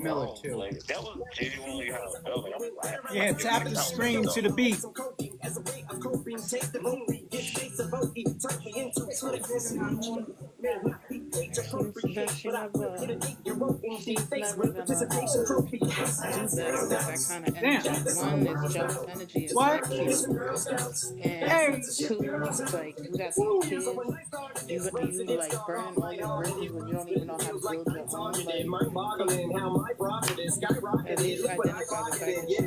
Miller too. Like that was genuinely how it felt. Like I was laughing. Yeah, tapping the screen to the beat. She's that she never she's never gonna do better with that kind of Damn. energy. One is jealous energy, it's What? sexy. And Hey. two, it's like you got these kids, you like burning all your bridges when you don't even know how to build your own. Like, at least identify the fact that you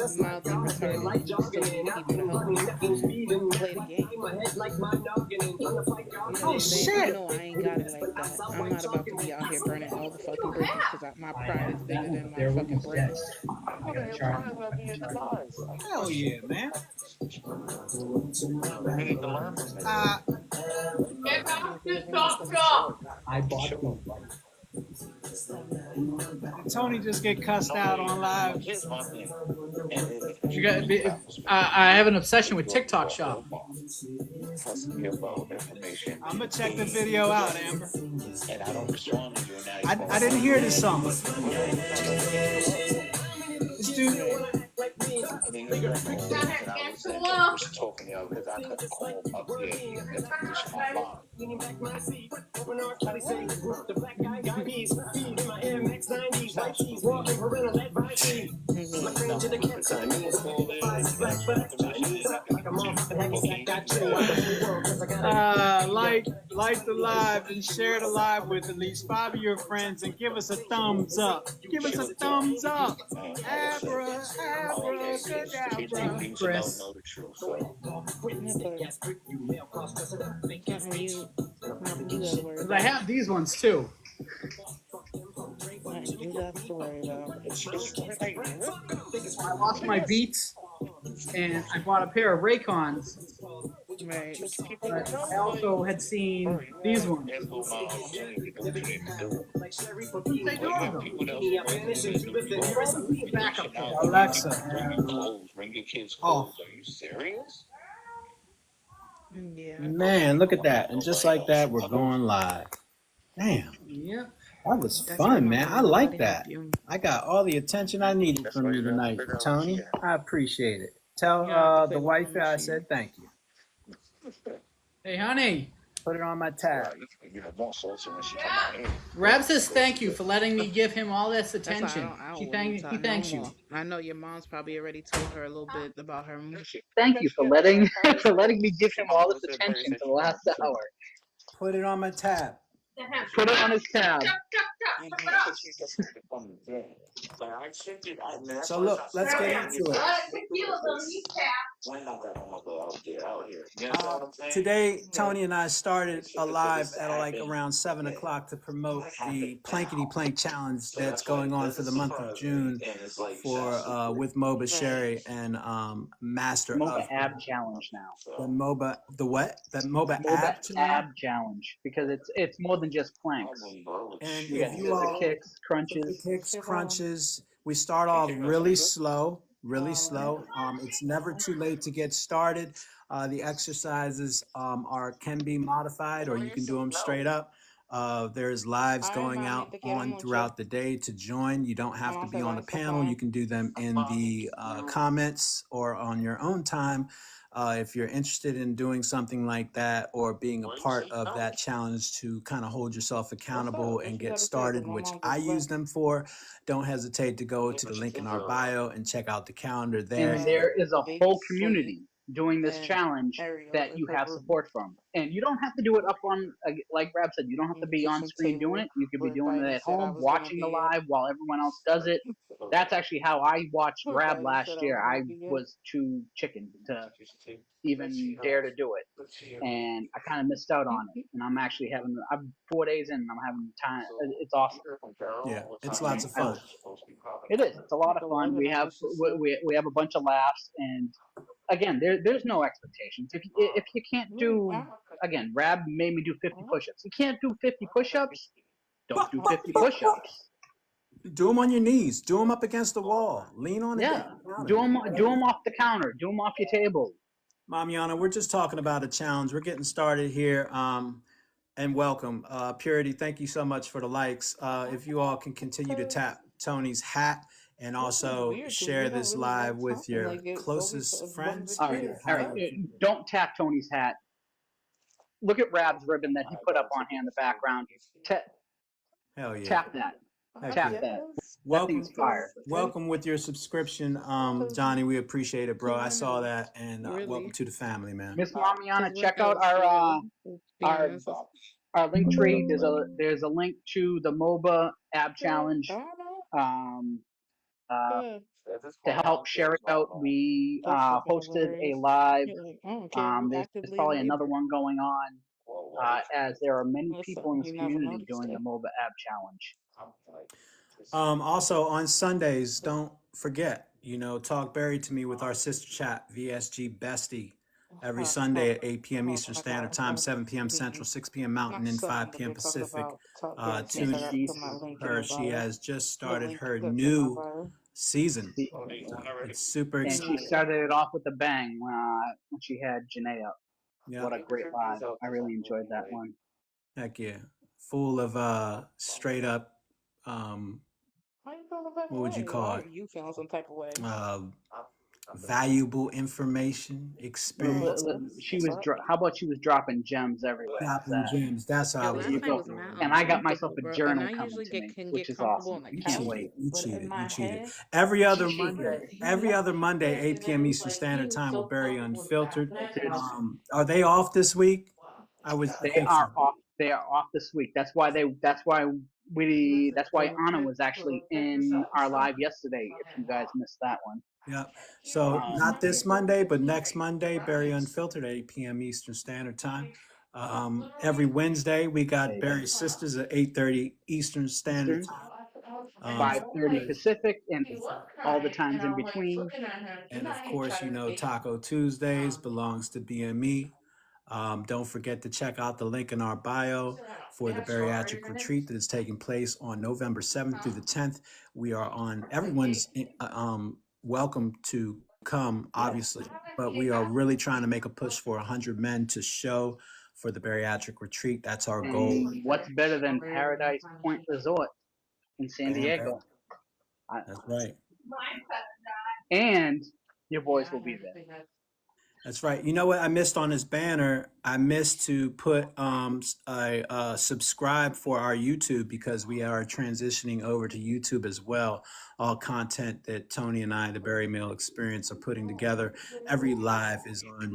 are mildly retarded and you still need people to help you play the game. You know what I'm saying? You know I ain't got it like that. I'm not about to be out here burning all the fucking bridges because my pride is bigger than my fucking bridges. Hell yeah, man. We need to learn from this. I bought them. Tony just get cussed out on live. Here's my thing. You got. I have an obsession with TikTok Shop. Trust me about information. I'm gonna check the video out, Amber. And I don't respond to you now. I didn't hear this song. This dude. I mean, you're talking to because I couldn't call up here and finish my line. Like the live and share the live with at least 5 of your friends and give us a thumbs up. Give us a thumbs up. Abra, Chris. I have these ones too. You got to worry about. I lost my Beats and I bought a pair of Raycons. Right. But I also had seen these ones. Alexa. Bring your kids Oh. Are you serious? Yeah. Man, look at that. And just like that, we're going live. Damn. Yep. That was That's fun, why man. my I like body that. help you. I got all the attention I needed from you tonight, Tony. I appreciate it. Tell the wife I said thank you. Hey, honey. Put it on my tab. Rab says thank you for letting me give him all this attention. He thanks you. I know your mom's probably already told her a little bit about her movie. Thank you for letting me give him all this attention for the last hour. Put it on my tab. Put it on his tab. So look, let's get into it. Today, Tony and I started a live at like around 7 o'clock to promote the Plankety Plank Challenge that's going on for the month of June for with MOBA Sherry and Master MOBA of Ab Challenge now. the MOBA the what? The MOBA Ab Ab Challenge because it's more than just planks. And You got the kicks, crunches. We start off really slow. It's never too late to get started. The exercises can be modified, or you can do them straight up. There's lives going out on throughout the day to join. You don't have to be on the panel. You can do them in the comments or on your own time. If you're interested in doing something like that or being a part of that challenge to kind of hold yourself accountable and get started, which I use them for, don't hesitate to go to the link in our bio and check out the calendar there. And there is a whole community doing this challenge that you have support from. And you don't have to do it up on, like Rab said, you don't have to be on screen doing it. You could be doing it at home, watching the live while everyone else does it. That's actually how I watched Rab last year. I was too chicken to even dare to do it. And I kind of missed out on it. And I'm 4 days in and I'm having time. It's awesome. Yeah, it's lots of fun. It is. It's a lot of fun. We have a bunch of laughs, and again, there's no expectations. If you can't do, again, Rab made me do 50 push-ups. You can't do 50 push-ups. Don't do 50 push-ups. Do them on your knees. Do them up against the wall. Lean on it. Yeah. Do them off the counter. Do them off your table. Mamiana, we're just talking about a challenge. We're getting started here. And welcome. Purity, thank you so much for the likes. If you all can continue to tap Tony's hat and This is also weird because share we don't this really live like with talking your like it. So we closest one of friends. All the right, Peter, kids. all how right. you keep it? Don't tap Tony's hat. Look at Rab's ribbon that he put up on here in the background. Hell yeah. Tap that. Heck Tap yeah. that. That Welcome, thing's fire. welcome with your subscription, Johnny. We appreciate it, bro. I saw that, and welcome Really? to the family, man. Miss Mamiana, Because what check out else, really? our Experience. our link tree. There's a link to the MOBA ab challenge. I don't know. Um, Yeah. to help share it out, we That's fucking hosted a hilarious. live. You're like, I don't care. You There's actively probably another labor. one going on, as there are many Listen, people in this you never community noticed doing the it. MOBA ab challenge. Also on Sundays, don't forget, talk Barry to me with our sister chat, VSG Bestie, every Sunday at 8 p.m. Eastern Standard Time, 7 p.m. Central, 6 p.m. Mountain, Not and some, 5 but p.m. they're talking Pacific. about Talk Bear to me, And so Tune I gotta in put my she's link in her. the She bio. has just The started link her that's in my new bio. season. she, So it's super and she exciting. started it off with a bang when she had Janae up. Yeah, What a great live! I really enjoyed that one. heck yeah. Full of straight up, Why you feeling some type what of would you way? call Why are it? you feeling some type of way? Uh, Valuable information, experience. She was. How about she was dropping gems everywhere? How's Dropping that? gems. That's how I Yo, was last You night looking go. was for mad it. And I got myself uncomfortable, a bro. And journal I coming usually to me, can which get is comfortable awesome. on the You Can't couch, cheated. wait. You but in cheated. You my cheated. head, Every other Monday, 8 p.m. Eastern Standard Time with Barry Unfiltered. Are they off this week? I They think so. are off. They are off this week. That's why they. That's why we. That's why Anna was actually in our live yesterday. If you guys missed that one. Yep. So Um, not this Monday, but next Monday, Barry Unfiltered, 8 p.m. Eastern Standard Time. Every Wednesday, we got Barry Sisters at 8:30 Eastern Standard Eastern, Time. 5:30 Pacific, and all the times in between. And of course, Taco Tuesdays belongs to BME. Don't forget to check out the link in our bio for the bariatric retreat that is taking place on November 7th through the 10th. We are on, everyone's welcome to come, obviously, but we are really trying to make a push for 100 men to show for the bariatric retreat. That's our goal. And what's better than Paradise Point Resort in San Bam, Diego? that's right. And your boys will be there. That's right. You know what I missed on this banner? I missed to put a subscribe for our YouTube because we are transitioning over to YouTube as well. All content that Tony and I, the Barry Mill Experience, are putting together. Every live is on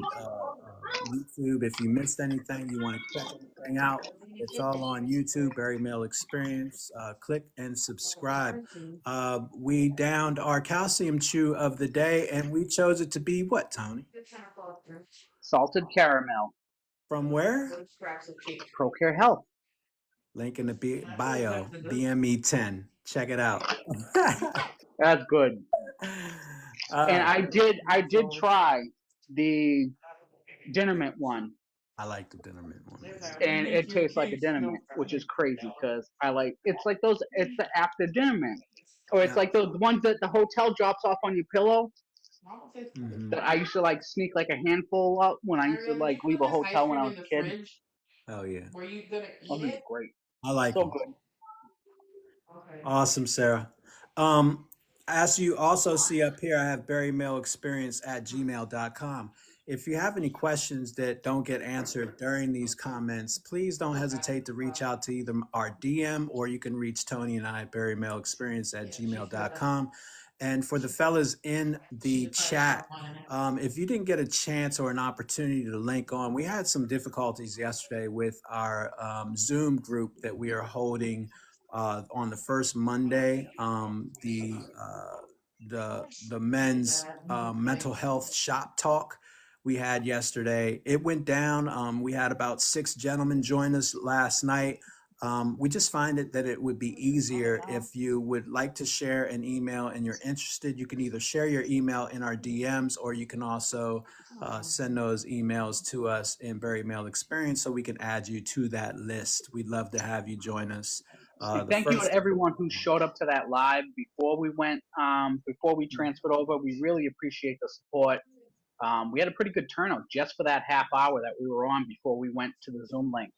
YouTube. If you missed anything, you want to check anything out, it's all on YouTube, Barry Mill Experience. Click and subscribe. We downed our calcium chew of the day, and we chose it to be what, Tony? Salted caramel. From where? ProCare Health. Link in the bio, BME 10. Check it out. That's good. And I did try the dinner mint one. I like the dinner mint one. And it tastes like a dinner mint, which is crazy because it's like those, it's the after dinner mint. Or it's like those ones that the hotel drops off on your pillow. Mm-hmm. That I used to like sneak like a handful up when I used to like leave a hotel when I was a kid. Oh yeah. Those are great. I like So them. good. Awesome, Sarah. As you also see up here, I have barrymailexperience@gmail.com. If you have any questions that don't get answered during these comments, please don't hesitate to reach out to either our DM or you can reach Tony and I at barrymailexperience@gmail.com. And for the fellas in the chat, if you didn't get a chance or an opportunity to link on, we had some difficulties yesterday with our Zoom group that we are holding on the first Monday, the men's mental health shop talk we had yesterday. It went down. We had about 6 gentlemen join us last night. We just find that it would be easier if you would like to share an email and you're interested. You can either share your email in our DMs or you can also send those emails to us in Barry Mail Experience so we can add you to that list. We'd love to have you join us. Thank you to everyone who showed up to that live before we went, before we transferred over. We really appreciate the support. We had a pretty good turnout just for that half hour that we were on before we went to the Zoom link.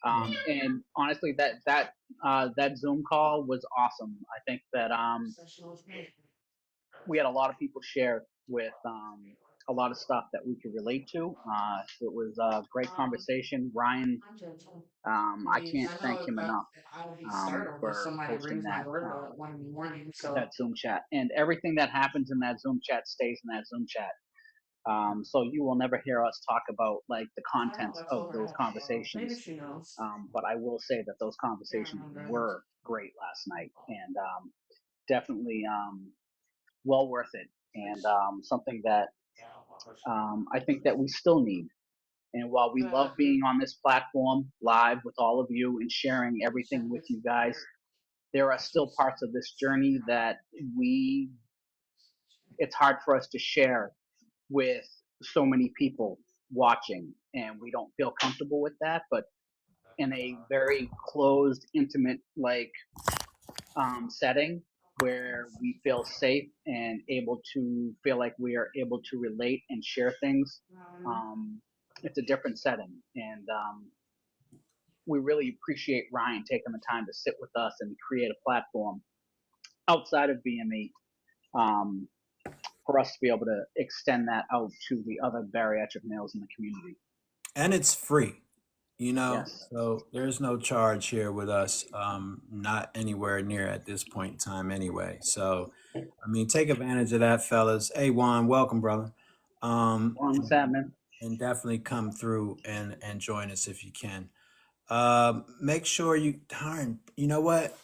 And honestly, that Zoom call was awesome. I think that we had a lot of people share with a lot of stuff that we could relate to. It was a great conversation. Ryan, I can't thank him enough for hosting that Zoom chat, and everything that happens in that Zoom chat stays in that Zoom chat. So you will never hear us talk about like the contents of those conversations. But I will say that those conversations were great last night, and definitely well worth it, and something that I think that we still need. And while we love being on this platform live with all of you and sharing everything with you guys, there are still parts of this journey that it's hard for us to share with so many people watching, and we don't feel comfortable with that. But in a very closed, intimate, like setting where we feel safe and able to feel like we are able to relate and share things, it's a different setting. And we really appreciate Ryan taking the time to sit with us and create a platform outside of BME, for us to be able to extend that out to the other bariatric males in the community. And it's free, Yes. so there's no charge here with us, not anywhere near at this point in time anyway. So, I mean, take advantage of that, fellas. Hey, Juan, welcome, brother. What's that, man? And definitely come through and join us if you can. Make sure you know what?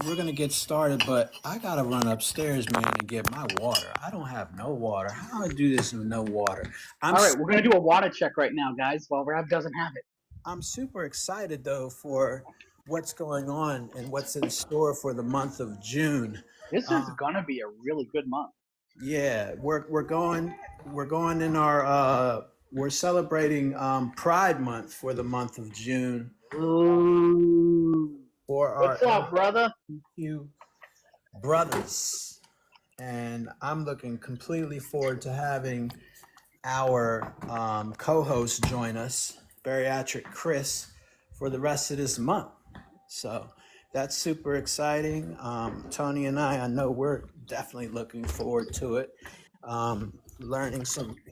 We're gonna get started, but I gotta run upstairs, man, and get my water. I don't have no water. How do I do this with no water? All right, we're gonna do a water check right now, guys, while Rob doesn't have it. I'm super excited though for what's going on and what's in store for the month of June. This is gonna be a really good month. Yeah, we're going in our we're celebrating Pride Month for the month of June. Ooh. For What's up, brother? You brothers, and I'm looking completely forward to having our co-host join us, Bariatric Chris, for the rest of this month. So that's super exciting. Tony and I know we're definitely looking forward to it.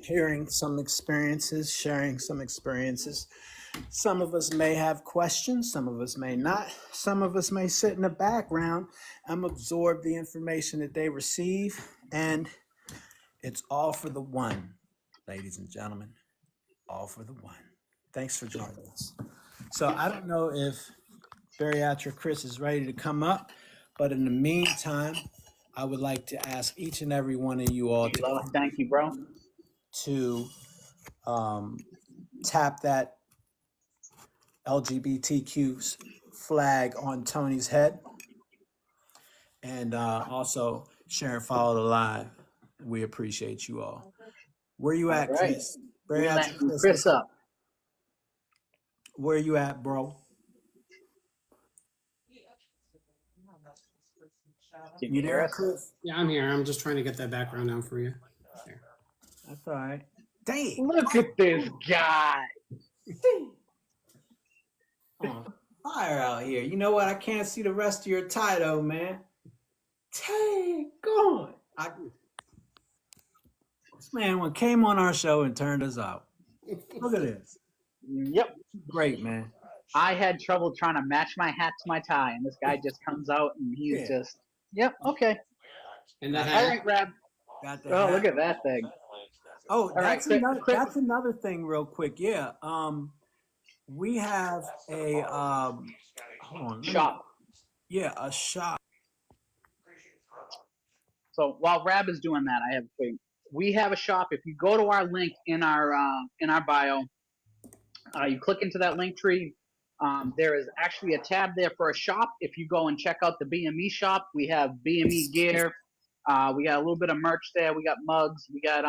Hearing some experiences, sharing some experiences. Some of us may have questions, some of us may not. Some of us may sit in the background and absorb the information that they receive. And it's all for the one, ladies and gentlemen, all for the one. Thanks for joining us. So I don't know if Bariatric Chris is ready to come up, but in the meantime, I would like to ask each and every one of you all Thank you, bro. To tap that LGBTQ flag on Tony's head, and also share and follow the live. We appreciate you all. Where you at, All right. Chris? Chris up. Where you at, bro? You there, Chris? Yeah, I'm here. I'm just trying to get that background down for you. There. That's all right. Dang. Look at this guy. Fire out here. You know what? I can't see the rest of your tie though, man. Dang, gone. This man came on our show and turned us out. Look at this. Yep. Great, man. I had trouble trying to match my hat to my tie, and this guy just comes out and he's just, yep, okay. And that all right, Rab. Oh, look at that thing. Oh, that's another thing real quick. Yeah. We have a hold on, shop. Yeah, a shop. So while Rab is doing that, I have a thing. We have a shop. If you go to our link in our bio, you click into that link tree. There is actually a tab there for a shop. If you go and check out the BME shop, we have BME gear. We got a little bit of merch there. We got mugs. We got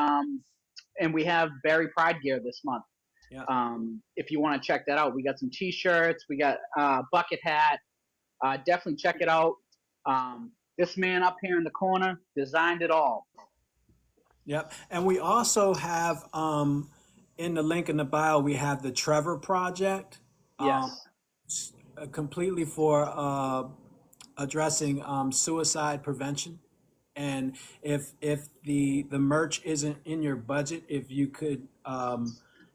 and we have Bari Pride gear this month. Yeah. If you want to check that out, we got some T-shirts. We got bucket hat. Definitely check it out. This man up here in the corner designed it all. Yep. And we also have in the link in the bio, we have the Trevor Project. Yes. Completely for addressing suicide prevention. And if the merch isn't in your budget, if you could,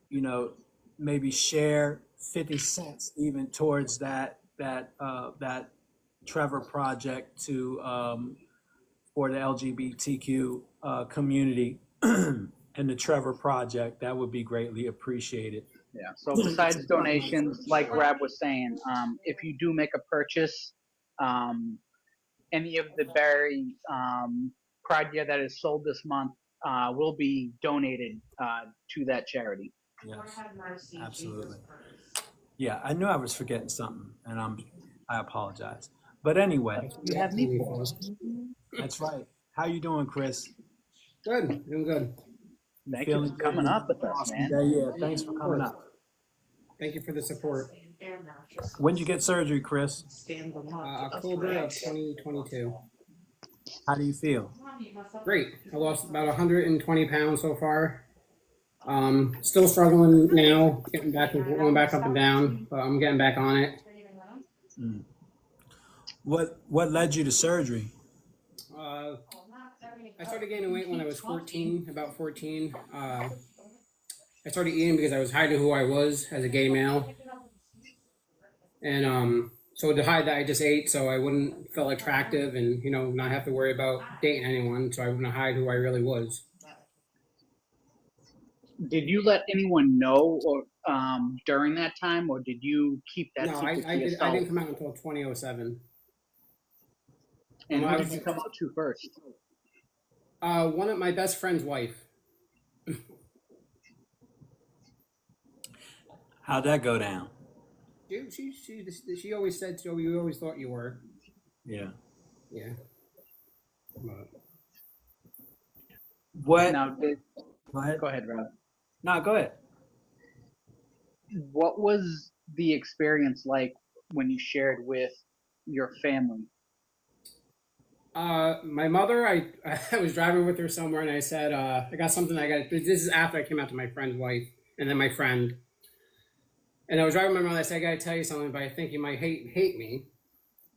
you know, maybe share 50 cents even towards that Trevor project to for the LGBTQ community and the Trevor project, that would be greatly appreciated. Yeah. So besides donations, like Rab was saying, if you do make a purchase, any of the Bari Pride gear that is sold this month will be donated to that charity. Yes, absolutely. Yeah, I knew I was forgetting something, and I apologize. But anyway, You have me for. that's right. How you doing, Chris? Good. Doing good. Thank you Feeling for good? coming You up with having an us, awesome man. day? Yeah, thanks for coming up. Thank you for the support. When'd you get surgery, Chris? October of 2022. How do you feel? Great. I lost about 120 pounds so far. Still struggling now, going back up and down, but I'm getting back on it. What led you to surgery? I started gaining weight when I was 14, about 14. I started eating because I was hiding who I was as a gay male. And so to hide that, I just ate so I wouldn't feel attractive and, not have to worry about dating anyone. So I wouldn't hide who I really was. Did you let anyone know or during that time, or did you keep that No, secret to I yourself? didn't come out until 2007. And who did you come out to first? One of my best friend's wife. How'd that go down? She always said, "So you always thought you were." Yeah. Yeah. What? Now, Go ahead. go ahead, Rob. No, go ahead. What was the experience like when you shared with your family? My mother, I was driving with her somewhere, and I said, I got something I got. This is after I came out to my friend's wife, and then my friend. And I was driving with my mother. I said, I got to tell you something, but I think you might hate me.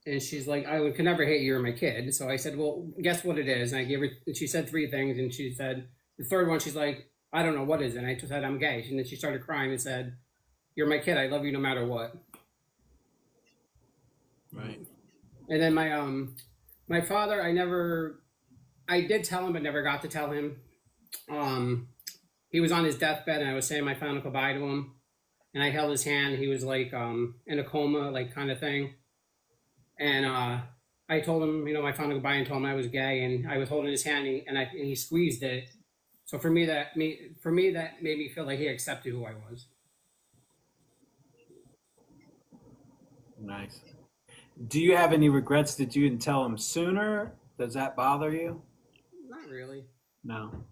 And she's like, I could never hate you. You're my kid. So I said, well, guess what it is? And I gave her. And she said 3 things, and she said the third one. She's like, I don't know what is it. And I just said, I'm gay. And then she started crying and said, you're my kid. I love you no matter what. Right. And then my father, I did tell him, but never got to tell him. He was on his deathbed, and I was saying my final goodbye to him, and I held his hand. He was like in a coma, like kind of thing. And I told him, my final goodbye, and told him I was gay, and I was holding his hand, and he squeezed it. So for me, that made me feel like he accepted who I was. Nice. Do you have any regrets that you didn't tell him sooner? Does that bother you? Not really. No.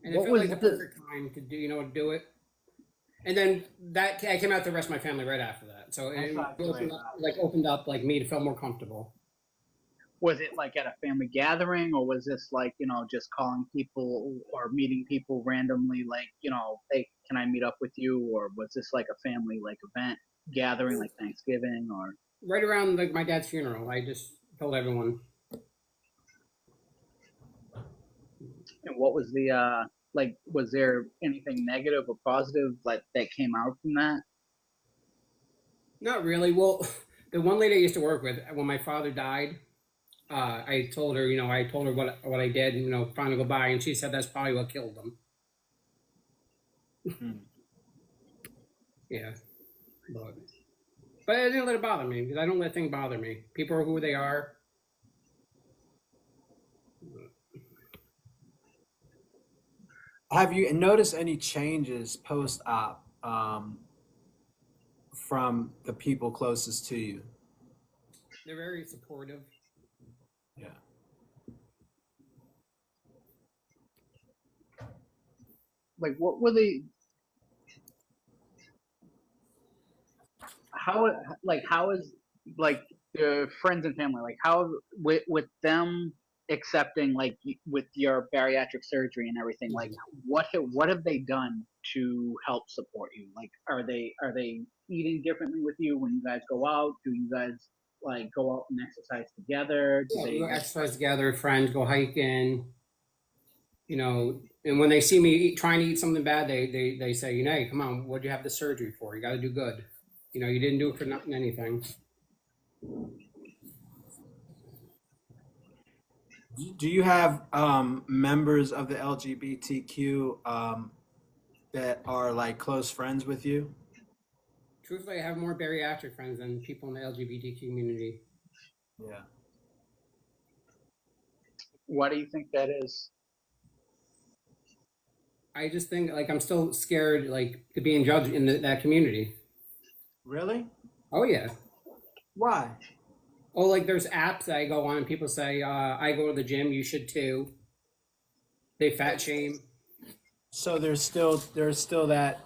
And it felt like the perfect time to do it. And then I came out to the rest of my family right after that. So it opened up like me to feel more comfortable. Was it like at a family gathering, or was this like, just calling people or meeting people randomly, like, hey, can I meet up with you? Or was this like a family like event gathering, like Thanksgiving, or right around like my dad's funeral? I just told everyone. And what was the was there anything negative or positive like that came out from that? Not really. Well, the one lady I used to work with, when my father died, I told her, what I did, trying to go by, and she said that's probably what killed him. Yeah, but I didn't let it bother me because I don't let things bother me. People are who they are. Have you noticed any changes post-op from the people closest to you? They're very supportive. Yeah. Like, what were they? How is like the friends and family, like how with them accepting, like with your bariatric surgery and everything, like what have they done to help support you? Like, are they eating differently with you when you guys go out? Do you guys like go out and exercise together? Do Yeah, we they go like? exercise together, friends, go hiking. You know, and when they see me trying to eat something bad, they say, you know, hey, come on, what'd you have the surgery for? You got to do good. You know, you didn't do it for nothing, anything. Do you have members of the LGBTQ that are like close friends with you? Truthfully, I have more bariatric friends than people in the LGBTQ community. Yeah. What do you think that is? I just think like I'm still scared like to being judged in that community. Really? Oh yeah. Why? Oh, like there's apps that I go on and people say, I go to the gym, you should too. They fat shame. So there's still that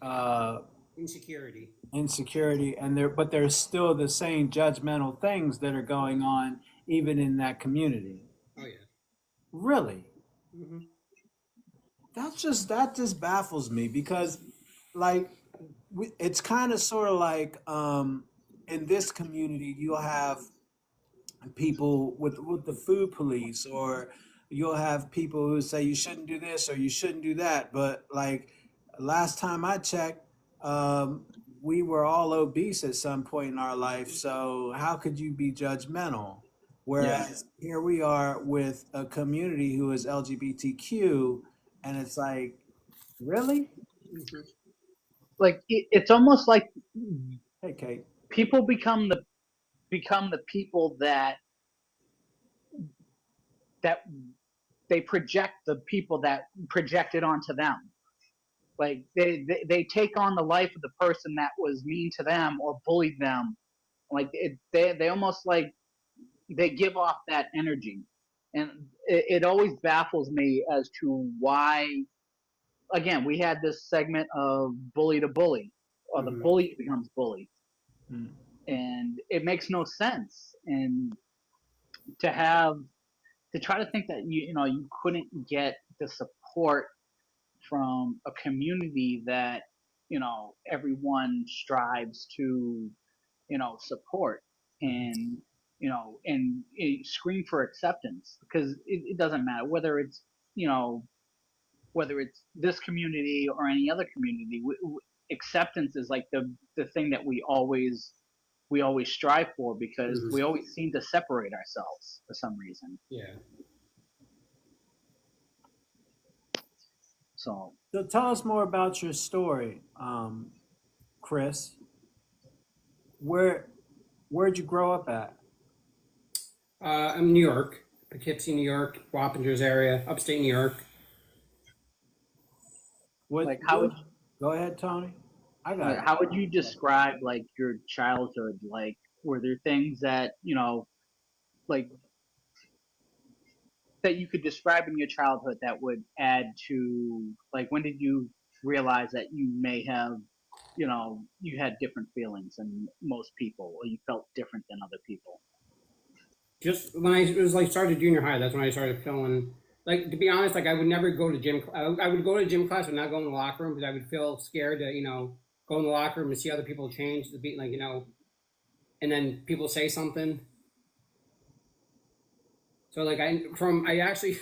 uh, Insecurity. insecurity, and but there's still the same judgmental things that are going on even in that community. Oh yeah. Really? Mm-hmm. That just baffles me because like it's kind of sort of like in this community you'll have people with the food police, or you'll have people who say you shouldn't do this or you shouldn't do that, but like last time I checked, um, we were all obese at some point in our life, so how could you be judgmental? Yeah. Whereas here we are with a community who is LGBTQ, and it's like, really? Mm-hmm. Like it's almost like Hey, Kate. people become the people that they project the people that project it onto them. Like they take on the life of the person that was mean to them or bullied them. Like they almost like they give off that energy, and it always baffles me as to why. Again, we had this segment of bully to bully, or the Mm-hmm. bully becomes bully, Mm. and it makes no sense. And to have to try to think that you couldn't get the support from a community that everyone strives to support, and scream for acceptance, because it doesn't matter you know whether it's this community or any other community. Acceptance is like the thing that we always strive for, because Mm-hmm. we always seem to separate ourselves for some reason. Yeah. So So tell us more about your story, Chris. Where where'd you grow up at? I'm New York, Poughkeepsie, New York, Wappingers area, upstate New York. like how would Go ahead, Tony. I got like it. how would you describe like your childhood? Like, were there things that like that you could describe in your childhood that would add to, like, when did you realize that you may have you had different feelings than most people, or you felt different than other people? Just when I was like started junior high, that's when I started feeling like, to be honest, like I would never go to gym. I would go to gym class but not go in the locker room because I would feel scared to go in the locker room and see other people change the beat, like and then people say something. So like I actually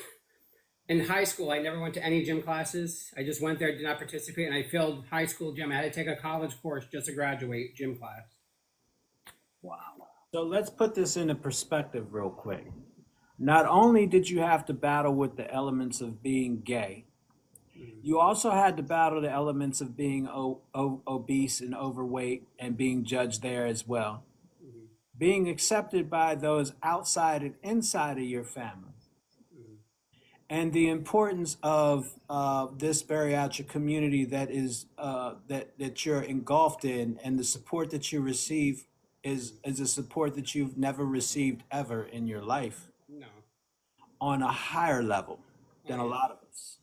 in high school I never went to any gym classes. I just went there, did not participate, and I failed high school gym. I had to take a college course just to graduate gym class. Wow. So let's put this into perspective real quick. Not only did you have to battle with the elements of being gay, Mm-hmm. you also had to battle the elements of being obese and overweight and being judged there as well. Mm-hmm. Being accepted by those outside and inside of your family. Mm-hmm. And the importance of this bariatric community that you're engulfed in, and the support that you receive is a support that you've never received ever in your life No. on a higher level Oh than a yeah. lot of us.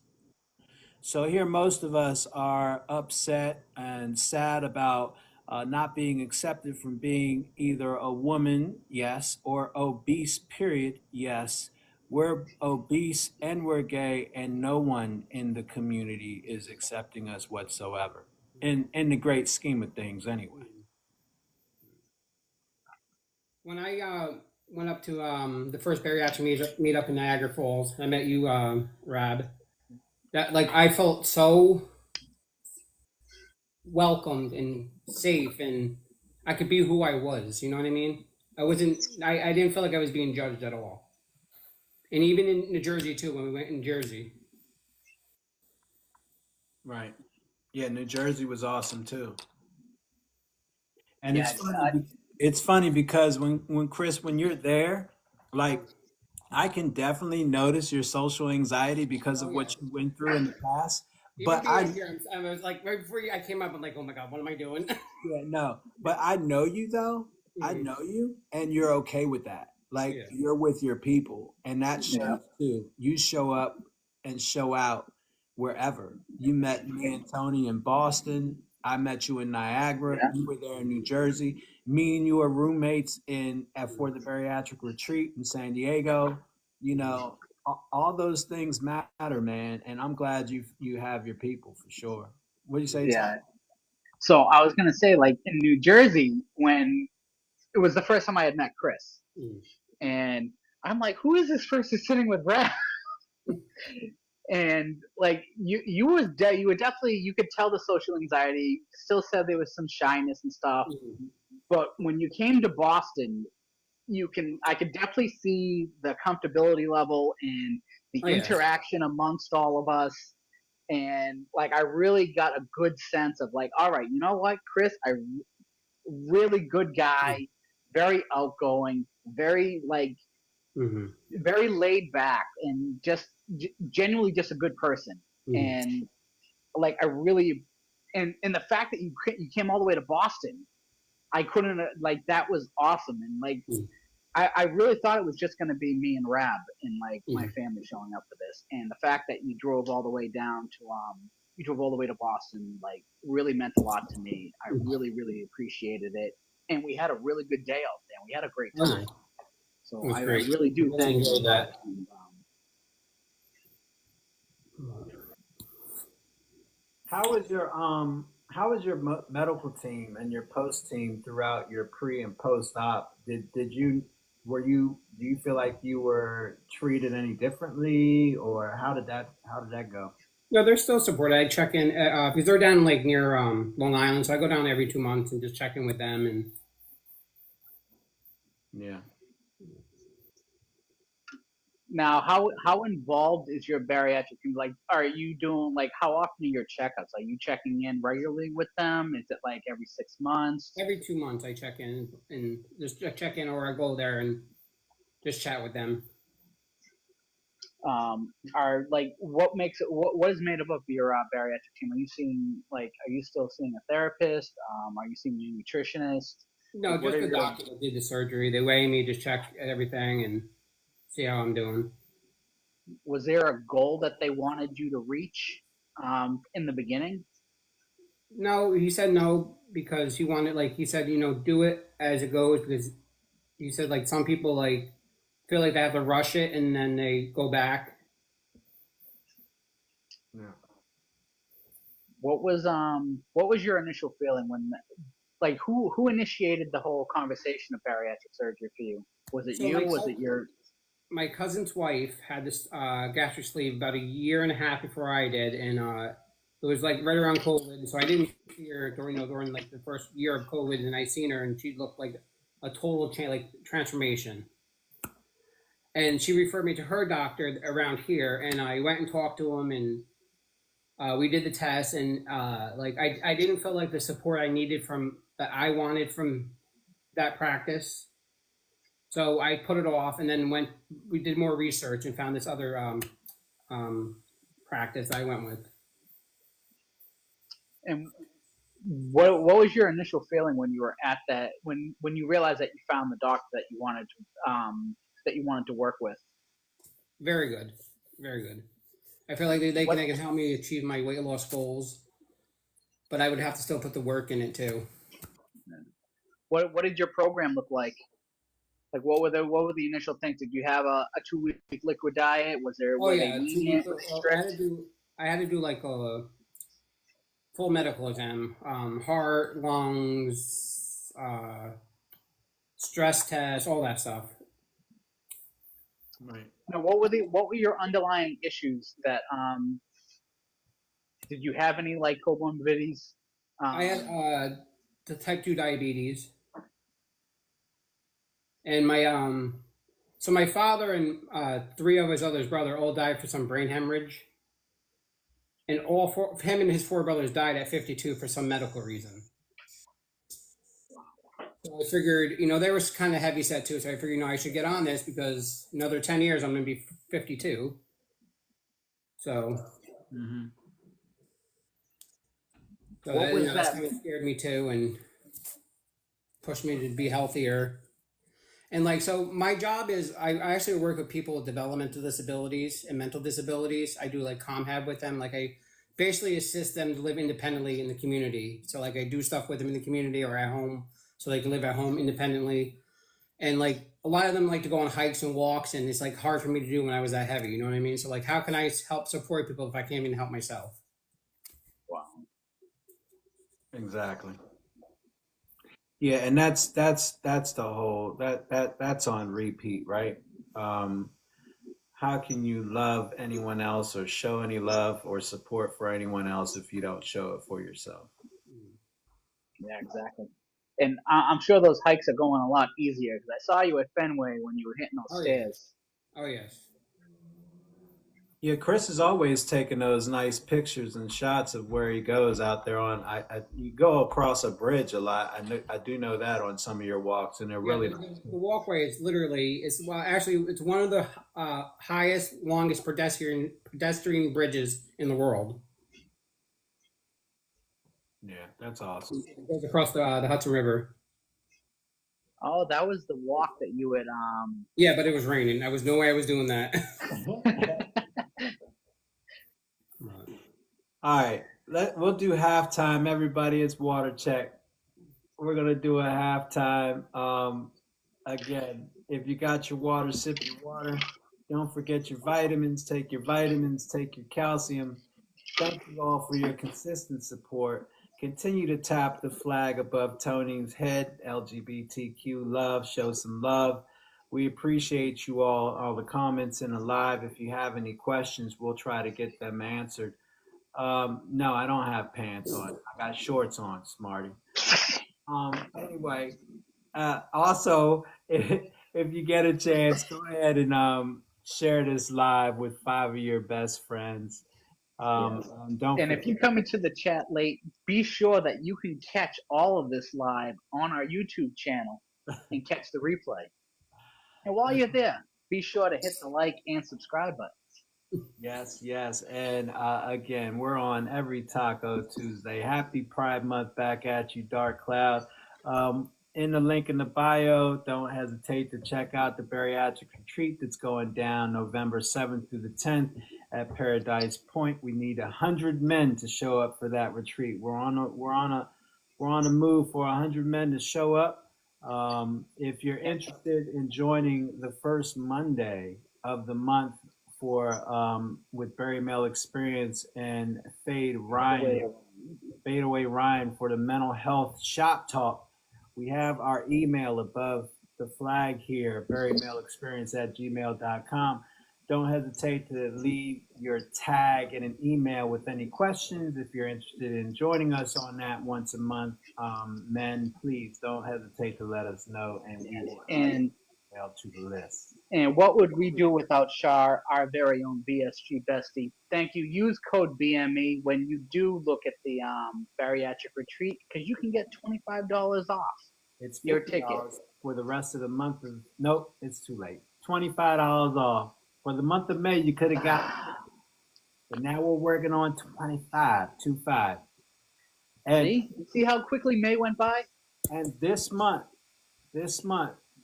So here, most of us are upset and sad about not being accepted from being either a woman, yes, or obese, period, yes. We're obese and we're gay, and no one in the community is accepting us whatsoever. In the great scheme of things, anyway. When I went up to the first bariatric meet up in Niagara Falls, I met you, Rab. That like I felt so welcomed and safe, and I could be who I was. You know what I mean? I wasn't. I didn't feel like I was being judged at all. And even in New Jersey too, when we went in Jersey. Right. Yeah, New Jersey was awesome too. And Yeah, it's funny because when Chris, when you're there, like I can definitely notice your social anxiety because Oh of yeah. what you went through in the past. Even But being up here, I was like right before I came up, I'm like, oh my god, what am I doing? yeah, no. But I know you though. I Mhm. know you, and you're okay with that. Like Yeah. you're with your people, and that yeah, shows too. You show up and show out wherever. You met me and Tony in Boston. I met you in Niagara. yeah, You were there in New Jersey. Me and you are roommates in for the bariatric retreat in San Diego. You know, all those things matter, man. And I'm glad you have your people for sure. What do you say, Tony? yeah. So I was gonna say, like in New Jersey, when it was the first time I had met Chris, Mm. and I'm like, who is this person sitting with Brad? And like you were definitely, you could tell the social anxiety. Still said there was some shyness and stuff, Mm. but when you came to Boston, I could definitely see the comfortability level and the Oh yeah. interaction amongst all of us. And like I really got a good sense of like, all right, you know what, Chris, I really good guy, very outgoing, very like Mm-hmm. very laid back, and just genuinely just a good person. Mm-hmm. And like I really, and the fact that you came all the way to Boston, I couldn't like that was awesome. And like I really thought it was just going to be me and Rab and like my Mm-hmm. family showing up for this. And the fact that you drove all the way you drove all the way to Boston, like really meant a lot to me. I really, really appreciated it. And we had a really good day out there. We had a great Oh, time. it So was I great. really do Really thank you enjoyed for that. that. And, How was your medical team and your post team throughout your pre and post op? Did you were you do you feel like you were treated any differently, or how did that go? No, they're still supported. I check in because they're down like near Long Island, so I go down every 2 months and just check in with them. And Yeah. now, how involved is your bariatric team? Like, are you doing like how often are your checkups? Are you checking in regularly with them? Is it like every 6 months? every 2 months I check in and just check in, or I go there and just chat with them. Are like what is made up of your bariatric team? Are you still seeing a therapist? Are you seeing a nutritionist? No, Like, what just are the your doctor that did the surgery. They weigh me, just check everything, and see how I'm doing. Was there a goal that they wanted you to reach in the beginning? No, he said no because he wanted, like he said, do it as it goes, because he said like some people like feel like they have to rush it and then they go back. Yeah. What was your initial feeling when like who initiated the whole conversation of bariatric surgery for you? Was it So you? Was it your my cousin's wife had this gastric sleeve about a year and a half before I did, and it was like right around COVID. So I didn't see her during like the first year of COVID, and I seen her, and she looked like a total like transformation. And she referred me to her doctor around here, and I went and talked to him, and we did the test, and like I didn't feel like the support I needed from that I wanted from that practice. So I put it off, and then we did more research and found this other um, practice I went with. and what was your initial feeling when you were at that when you realized that you found the doctor that you wanted to work with? Very good, very good. I feel like they can help me achieve my weight loss goals, but I would have to still put the work in it too. What did your program look like? Like what were the initial things? Did you have a 2 week liquid diet? Oh Were they yeah, 2 weeks. lenient? Were they I strict? had to do like a full medical exam, heart, lungs, stress test, all that stuff. Right. Now, what were your underlying issues that did you have any like comorbidities? I had the type 2 diabetes, and so my father and three of his other brother all died for some brain hemorrhage, and all four him and his four brothers died at 52 for some medical reason. So I figured, they were kind of heavy set too. So I figured, I should get on this because another 10 years I'm going to be 52. So, Mm-hmm. so What was that that? kind of scared me too and pushed me to be healthier. And so my job is I actually work with people with developmental disabilities and mental disabilities. I do ComHab with them. I basically assist them to live independently in the community. So I do stuff with them in the community or at home so they can live at home independently. And a lot of them like to go on hikes and walks, and it's hard for me to do when I was that heavy. You know what I mean? So how can I help support people if I can't even help myself? Wow. Exactly. Yeah, and that's the whole that's on repeat, right? How can you love anyone else or show any love or support for anyone else if you don't show it for yourself? Yeah, exactly. And I'm sure those hikes are going a lot easier because I saw you at Fenway when you were hitting those Oh yes. stairs. Oh yes. Yeah, Chris is always taking those nice pictures and shots of where he goes out there on. You go across a bridge a lot. I do know that on some of your walks, and they're Yeah, really the walkway is literally actually it's one of the highest, longest pedestrian bridges in the world. yeah, that's awesome. It goes across the Hudson River. Oh, that was the walk that you had. Yeah, but it was raining. There was no way I was doing that. All right, we'll do halftime. Everybody, it's water check. We're gonna do a halftime. Again, if you got your water, sip your water. Don't forget your vitamins. Take your vitamins. Take your calcium. Thank you all for your consistent support. Continue to tap the flag above Tony's head. LGBTQ love. Show some love. We appreciate you all the comments in the live. If you have any questions, we'll try to get them answered. No, I don't have pants on. I got shorts on, Smarty. Anyway, also, if you get a chance, go ahead and share this live with 5 of your best friends. Yes. Don't And if you come into the chat late, be sure that you can catch all of this live on our YouTube channel and catch the replay. And while you're there, be sure to hit the like and subscribe button. Yes, yes. And again, we're on every Taco Tuesday. Happy Pride Month back at you, Dark Cloud. In the link in the bio, don't hesitate to check out the bariatric retreat that's going down November 7th through the 10th at Paradise Point. We need 100 men to show up for that retreat. We're on a move for 100 men to show up. If you're interested in joining the first Monday of the month for with Barry Male Experience and Fade Away Ryan for the mental health shop talk, we have our email above the flag here, barrymailexperience@gmail.com. Don't hesitate to leave your tag in an email with any questions. If you're interested in joining us on that once a month, men, please don't hesitate to let us know, and we will add to the list. And what would we do without Shar, our very own BSG bestie? Thank you. Use code BME when you do look at the bariatric retreat because you can get $25 off. It's your ticket for the rest of the month of. Nope, it's too late. $25 off for the month of May. You could have got, but now we're working on 25. And see how quickly May went by. And this month,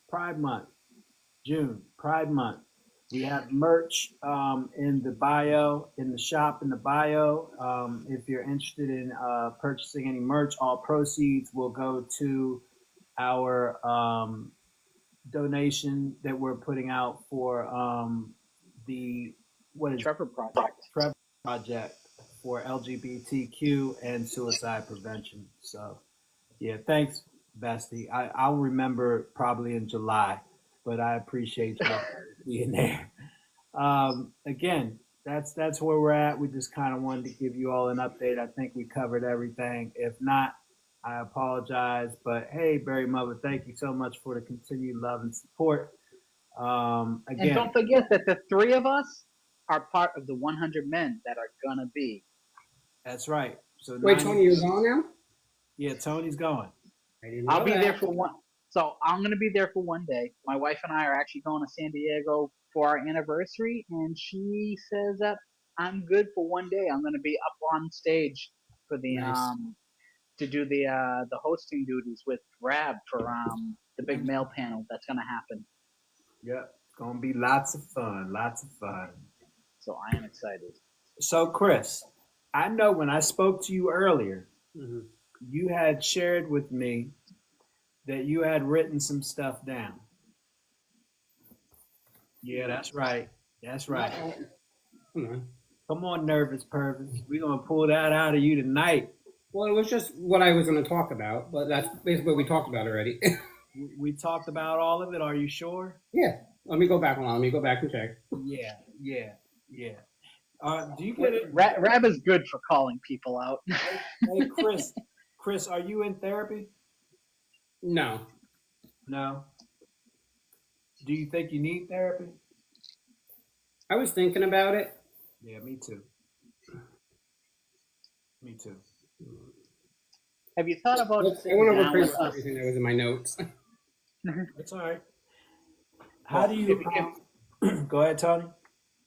Pride Month. June, Pride Month. We have merch in the bio, in the shop in the bio. If you're interested in purchasing any merch, all proceeds will go to our donation that we're putting out for the what is Trevor Project. Trevor Project for LGBTQ and suicide prevention. So yeah, thanks, Bestie. I'll remember probably in July, but I appreciate you being there. Again, that's where we're at. We just kind of wanted to give you all an update. I think we covered everything. If not, I apologize. But hey, Barry Mother, thank you so much for the continued love and support. And Again, don't forget that the three of us are part of the 100 men that are gonna be. that's right. So Wait, 90 Tony, you're gone now? Yeah, Tony's going. I didn't I'll know be that. there for one. So I'm gonna be there for one day. My wife and I are actually going to San Diego for our anniversary, and she says that I'm good for one day. I'm gonna be up on stage for the Nice. to do the hosting duties with Rab for the big mail panel that's gonna happen. Yep, it's gonna be lots of fun. Lots of fun. So I am excited. So, Chris, I know when I spoke to you earlier, Mhm. you had shared with me that you had written some stuff down. Yeah, that's right. That's right. Come on. Come on, nervous Purvis. We're gonna pull that out of you tonight. Well, it was just what I was going to talk about, but that's basically what we talked about already. We talked about all of it. Are you sure? Yeah. Let me go back. Hold on. Let me go back and check. Yeah, yeah, yeah. Do you get it? Rab is good for calling people out. Hey, Chris, are you in therapy? No. No. Do you think you need therapy? I was thinking about it. Yeah, me too. Me too. Have you thought about I want sitting to down with replace us? everything that was in my notes. That's all right. How do you? Go ahead, Tony.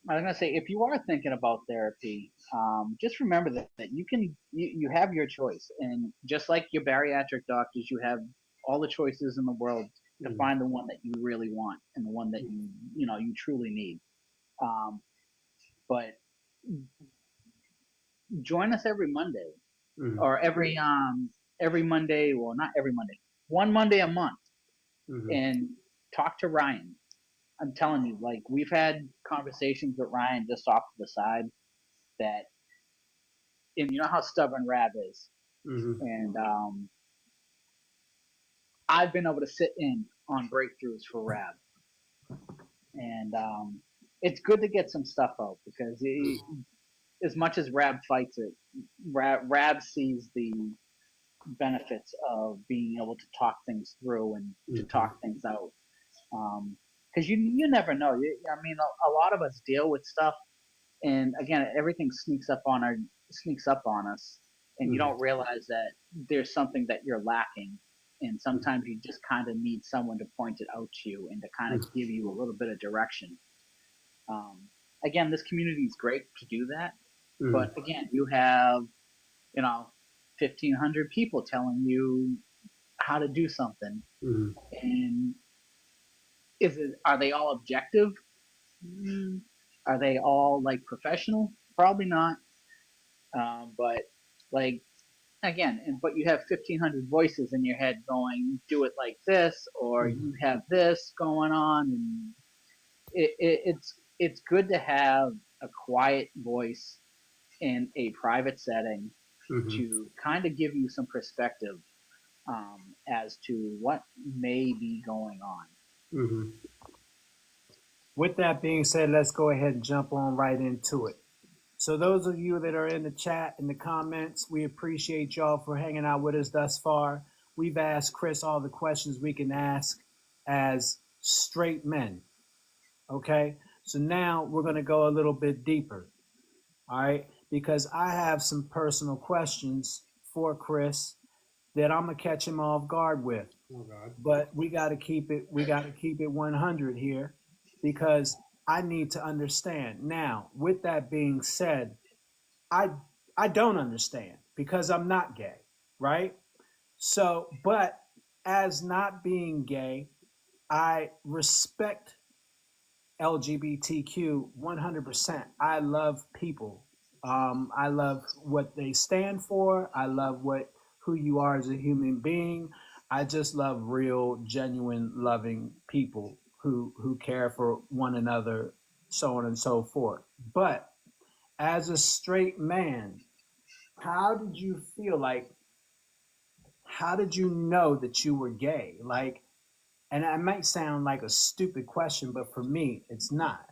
I was gonna say, if you are thinking about therapy, just remember that you have your choice, and just like your bariatric doctors, you have all the choices in the world to find the one that you really want and the one that you truly need. But join us every Monday, Mhm. or every Monday. Well, not every Monday. One Monday a month, Mhm. and talk to Ryan. I'm telling you, like, we've had conversations with Ryan just off to the side that, and you know how stubborn Rab is, Mhm. and I've been able to sit in on breakthroughs for Rab, and it's good to get some stuff out because as much as Rab fights it, Rab sees the benefits of being able to talk things through and to talk things out. Because you never know. I mean, a lot of us deal with stuff, and again, everything sneaks up on us, and you don't realize that there's something that you're lacking, and sometimes you just kind of need someone to point it out to you and to kind of give you a little bit of direction. Again, this community is great to do that, but again, you have 1,500 people telling you how to do something, and are they all objective? Are they all like professional? Probably not. But like again, but you have 1,500 voices in your head going, do it like this, or you have this going on, and it's good to have a quiet voice in a private setting to kind of give you some perspective as to what may be going on. With that being said, let's go ahead and jump on right into it. So those of you that are in the chat, in the comments, we appreciate y'all for hanging out with us thus far. We've asked Chris all the questions we can ask as straight men. Okay, so now we're going to go a little bit deeper. All right, because I have some personal questions for Chris that I'm gonna catch him off guard with. Oh God. But we got to keep it. We got to keep it 100 here, because I need to understand. Now, with that being said, I don't understand because I'm not gay, right? So, but as not being gay, I respect LGBTQ 100%. I love people. I love what they stand for. I love who you are as a human being. I just love real, genuine, loving people who care for one another, so on and so forth. But as a straight man, how did you feel like? How did you know that you were gay? Like, and it might sound like a stupid question, but for me, it's not.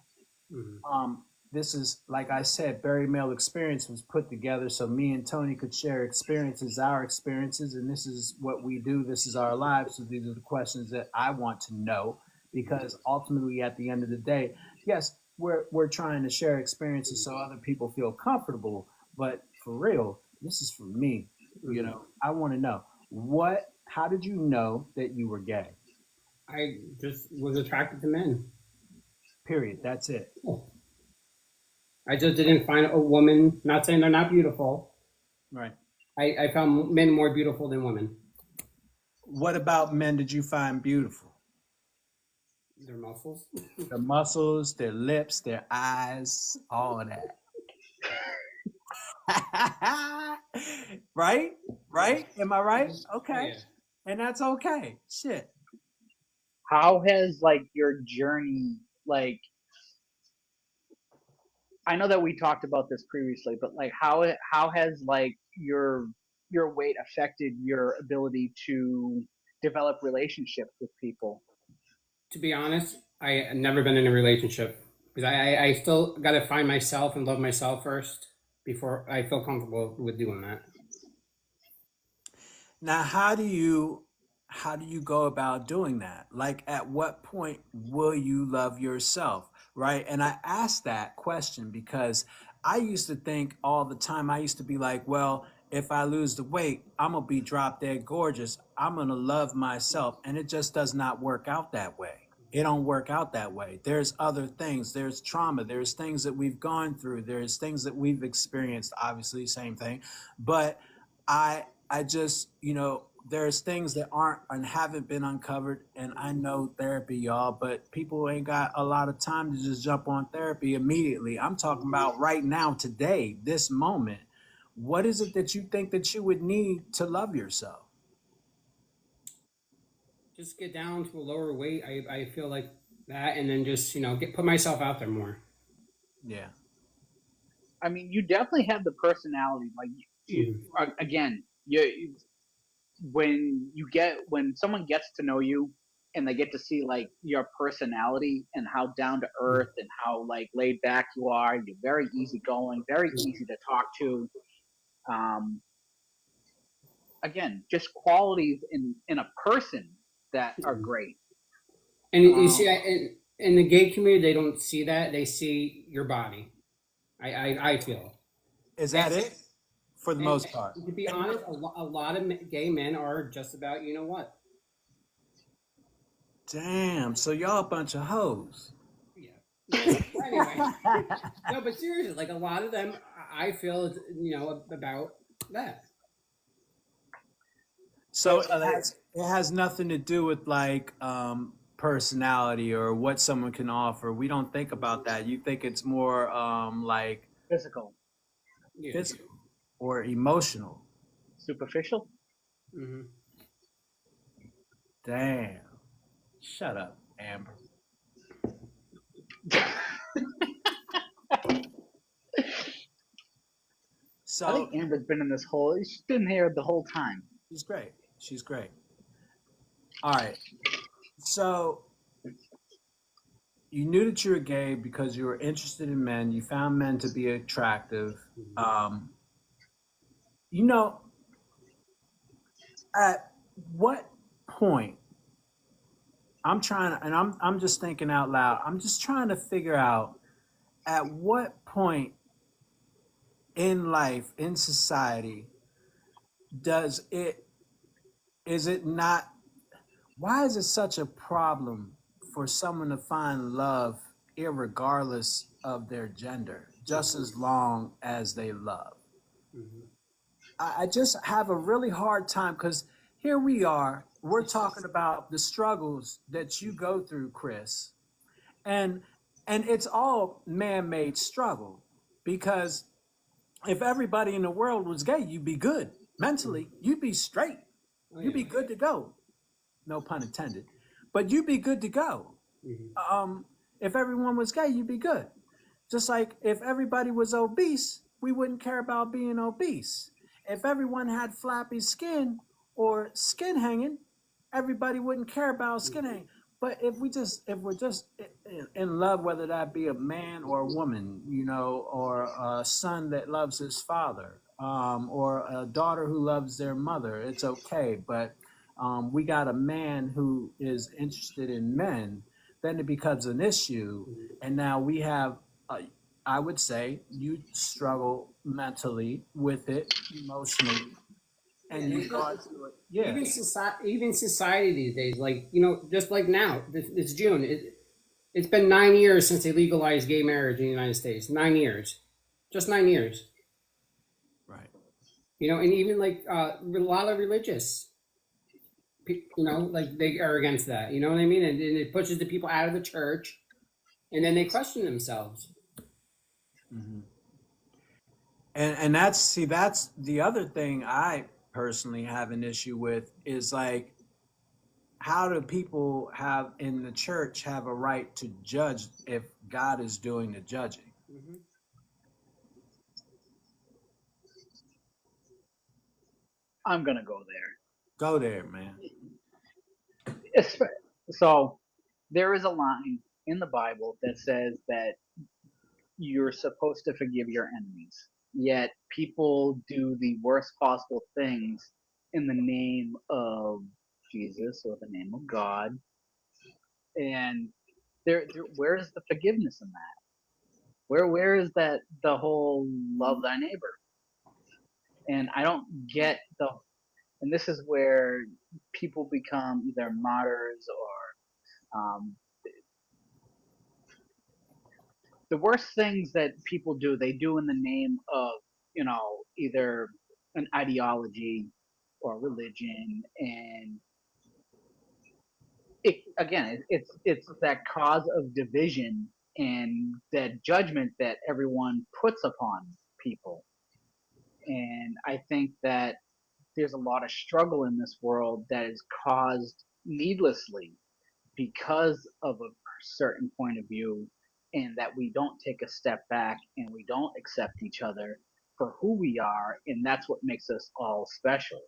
Mhm. This is, like I said, Barry Male Experience was put together so me and Tony could share experiences, our experiences, and this is what we do. This is our lives. So these are the questions that I want to know because ultimately, at the end of the day, yes, we're trying to share experiences so other people feel comfortable. But for real, this is for me. You Mhm. know, I want to know what. How did you know that you were gay? I just was attracted to men. Period. That's it. I just didn't find a woman. Not saying they're not beautiful. Right. I found men more beautiful than women. What about men did you find beautiful? Their muscles. Their muscles, their lips, their eyes, all of that. Right? Right? Am I right? Oh Okay. yeah. And that's okay. Shit. How has like your journey like I know that we talked about this previously, but like how has like your weight affected your ability to develop relationships with people? To be honest, I have never been in a relationship because I still got to find myself and love myself first before I feel comfortable with doing that. Now, how do you go about doing that? Like at what point will you love yourself, right? And I ask that question because I used to think all the time. I used to be like, well, if I lose the weight, I'm gonna be drop dead gorgeous. I'm gonna love myself, and it just does not work out that way. It don't work out that way. There's other things. There's trauma. There's things that we've gone through. There's things that we've experienced. Obviously, same thing, but I just, there's things that aren't and haven't been uncovered. And I know therapy, y'all, but people ain't got a lot of time to just jump on therapy immediately. I'm talking about right now, today, this moment. What is it that you think that you would need to love yourself? Just get down to a lower weight. I feel like that, and then just get put myself out there more. Yeah. I mean, you definitely have the personality. Like, Mhm. again, when someone gets to know you and they get to see like your personality and how down to earth and how like laid back you are, you're very easygoing, very easy to talk to. Um, Again, just qualities in a person that are great. And you see, Um, in the gay community, they don't see that. They see your body. I feel. Is And, that it? For the and most part. to be honest, a lot of gay men are just about what. Damn. So y'all a bunch of hoes. Yeah. Anyway, no, but seriously, like a lot of them, I feel about that. So so it has nothing to do with like personality or what someone can offer. We don't think about that. You think it's more like physical, Yeah. physical or emotional. superficial. Hmm. Damn. Shut up, Amber. I So think Amber's been in this whole. She's been here the whole time. she's great. She's great. All right. So you knew that you were gay because you were interested in men. You found men to be attractive. Um, you know, at what point I'm just thinking out loud. I'm just trying to figure out at what point in life, in society, does it is it not why is it such a problem for someone to find love irregardless of their gender, just as long as they love? Hmm. I just have a really hard time because here we are, we're talking about the struggles that you go through, Chris, and it's all man-made struggle because if everybody in the world was gay, you'd be good mentally, you'd be straight, Oh you'd yeah. be good to go. no pun intended, but you'd be good to go. If everyone was gay, you'd be good. Just like if everybody was obese, we wouldn't care about being obese. If everyone had flappy skin or skin hanging, everybody wouldn't care about skin hanging. But if we're just in love, whether that be a man or a woman, or a son that loves his father, or a daughter who loves their mother, it's okay. But we got a man who is interested in men, then it becomes an issue, and now we have. I would say you struggle mentally with it, emotionally, and And you've it's not, gone through it. Yeah. even society these days, like just like now, it's June. It's been 9 years since they legalized gay marriage in the United States. 9 years, just 9 years. Right. And even like a lot of religious, like they are against that. You know what I mean? And it pushes the people out of the church, and then they question themselves. Mm-hmm. And that's the other thing I personally have an issue with is like, how do people have in the church have a right to judge if God is doing the judging? Mm-hmm. I'm gonna go there. Go there, man. So there is a line in the Bible that says that you're supposed to forgive your enemies. Yet people do the worst possible things in the name of Jesus or the name of God. And where is the forgiveness in that? Where is that the whole love thy neighbor? And I don't get the and this is where people become either martyrs or the worst things that people do, they do in the name of, either an ideology or religion. And it's that cause of division and that judgment that everyone puts upon people. And I think that there's a lot of struggle in this world that is caused needlessly because of a certain point of view, and that we don't take a step back and we don't accept each other for who we are, and that's what makes us all special.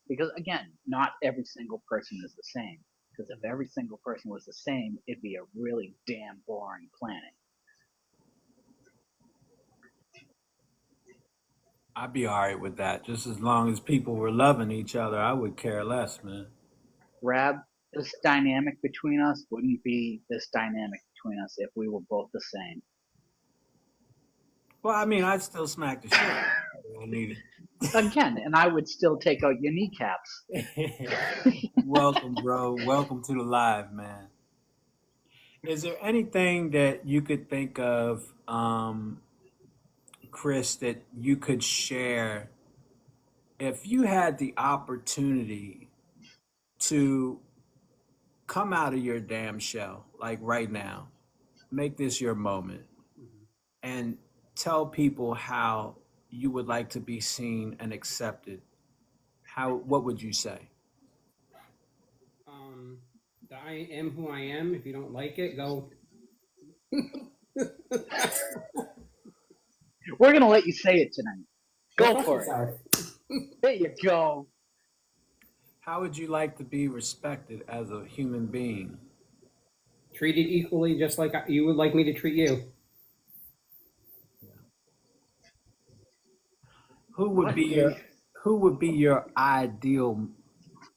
Because again, not every single person is the same. Because if every single person was the same, it'd be a really damn boring planet. I'd be all right with that. Just as long as people were loving each other, I would care less, man. Rab, this dynamic between us wouldn't be this dynamic between us if we were both the same. Well, I mean, I'd still smack the shit out of you. I need Again, and I would still take out your kneecaps. it. Welcome, bro. Welcome to the live, man. Is there anything that you could think of, Chris, that you could share if you had the opportunity to come out of your damn shell, like right now, make this your moment, and tell people how you would like to be seen and accepted? What would you say? That I am who I am. If you don't like it, go. We're gonna let you say it tonight. Go for it. Sorry. There you go. How would you like to be respected as a human being? Treated equally, just like you would like me to treat you. Who would be your ideal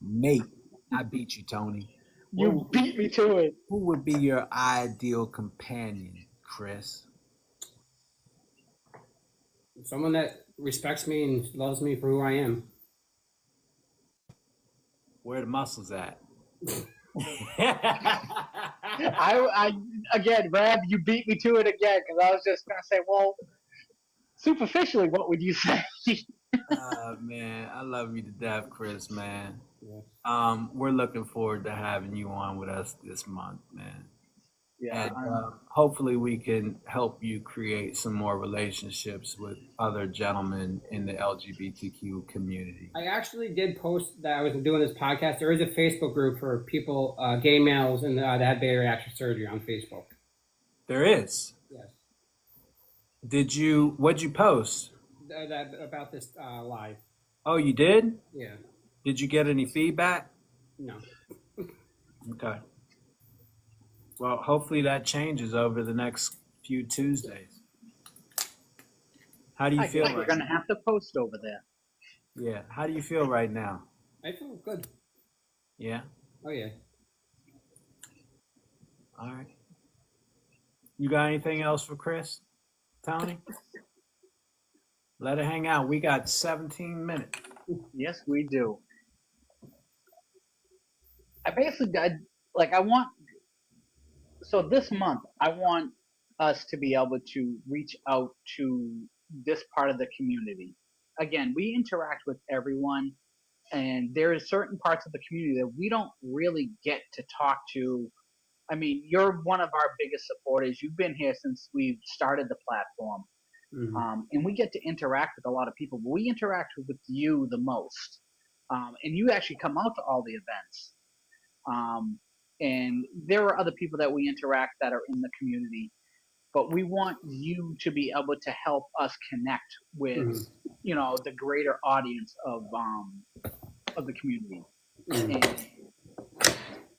mate? I beat you, Tony. You beat me to it. Who would be your ideal companion, Chris? Someone that respects me and loves me for who I am. Where the muscles at? I again, Rab, you beat me to it again because I was just gonna say, well, superficially, what would you say? Man, I love you to death, Chris, man. Yeah. We're looking forward to having you on with us this month, man. Yeah. And hopefully we can help you create some more relationships with other gentlemen in the LGBTQ community. I actually did post that I was doing this podcast. There is a Facebook group for people, gay males, and that had bariatric surgery on Facebook. There is. Yes. What'd you post? That about this live. Oh, you did? Yeah. Did you get any feedback? No. Okay. Well, hopefully that changes over the next few Tuesdays. How do you feel? We're going to have to post over there. Yeah. How do you feel right now? I feel good. Yeah. Oh yeah. All right. You got anything else for Chris, Tony? Let it hang out. We got 17 minutes. Yes, we do. So this month, I want us to be able to reach out to this part of the community. Again, we interact with everyone, and there are certain parts of the community that we don't really get to talk to. I mean, you're one of our biggest supporters. You've been here since we've started the platform. Mm-hmm. And we get to interact with a lot of people, but we interact with you the most. And you actually come out to all the events. And there are other people that we interact that are in the community, but we want you to be able to help us connect with, Mm-hmm. the greater audience of the community. Mm-hmm. And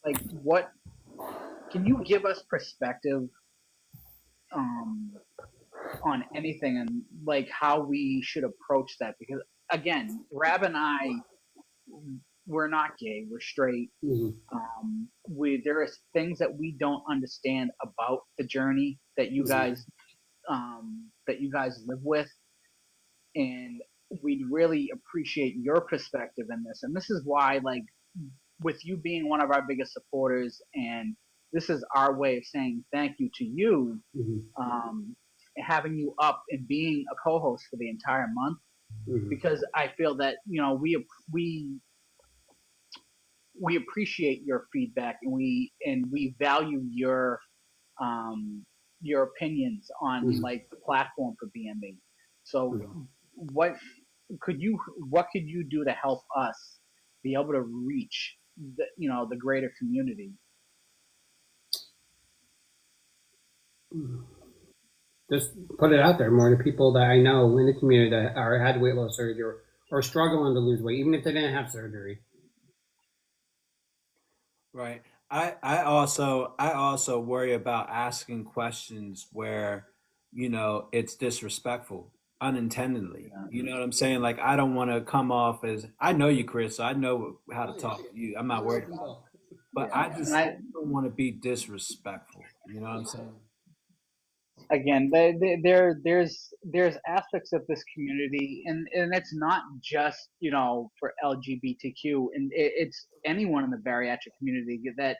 like, what can you give us perspective on anything, and like how we should approach that? Because again, Rab and I, we're not gay, we're straight. Mm-hmm. There are things that we don't understand about the journey that you guys live with, and we'd really appreciate your perspective in this. And this is why, like, with you being one of our biggest supporters, and this is our way of saying thank you to you, Mm-hmm. having you up and being a co-host for the entire month, Mm-hmm. because I feel that we appreciate your feedback, and we value your opinions on Mm-hmm. like the platform for BME. So Mm-hmm. what could you do to help us be able to reach the greater community? Just put it out there more to people that I know in the community that are had weight loss surgery or struggling to lose weight, even if they didn't have surgery. Right. I also worry about asking questions where, it's disrespectful unintentionally. Yeah. You know what I'm saying? Like, I don't want to come off as, I know you, Chris, so I know how to talk to you. I'm not worried about it. But Yeah. I don't want to be disrespectful. You know what I'm saying? Again, there's aspects of this community, and it's not just for LGBTQ, and it's anyone in the bariatric community that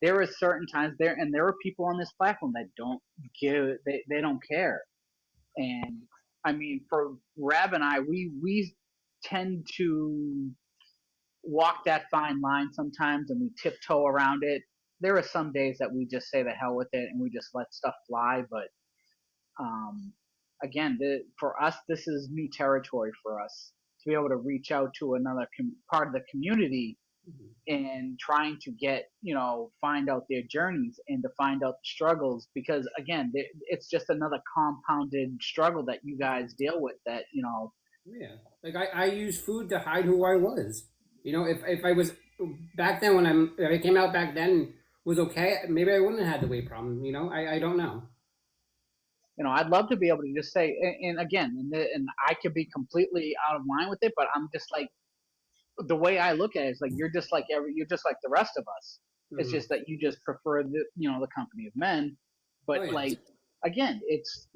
there are certain times and there are people on this platform that don't they don't care. And I mean, for Rab and I, we tend to walk that fine line sometimes, and we tiptoe around it. There are some days that we just say the hell with it and we just let stuff fly, but um, again, for us, this is new territory for us to be able to reach out to another part of the community, and trying to get, find out their journeys and to find out the struggles, because again, it's just another compounded struggle that you guys deal with that. Yeah, like I use food to hide who I was. If I was back then if I came out back then was okay, maybe I wouldn't have had the weight problem. I don't know. I'd love to be able to just say, and again, and I could be completely out of line with it, but I'm just like, the way I look at it is like, you're just like the rest of us. Mm-hmm. It's just that you just prefer the company of men. But like, again, it's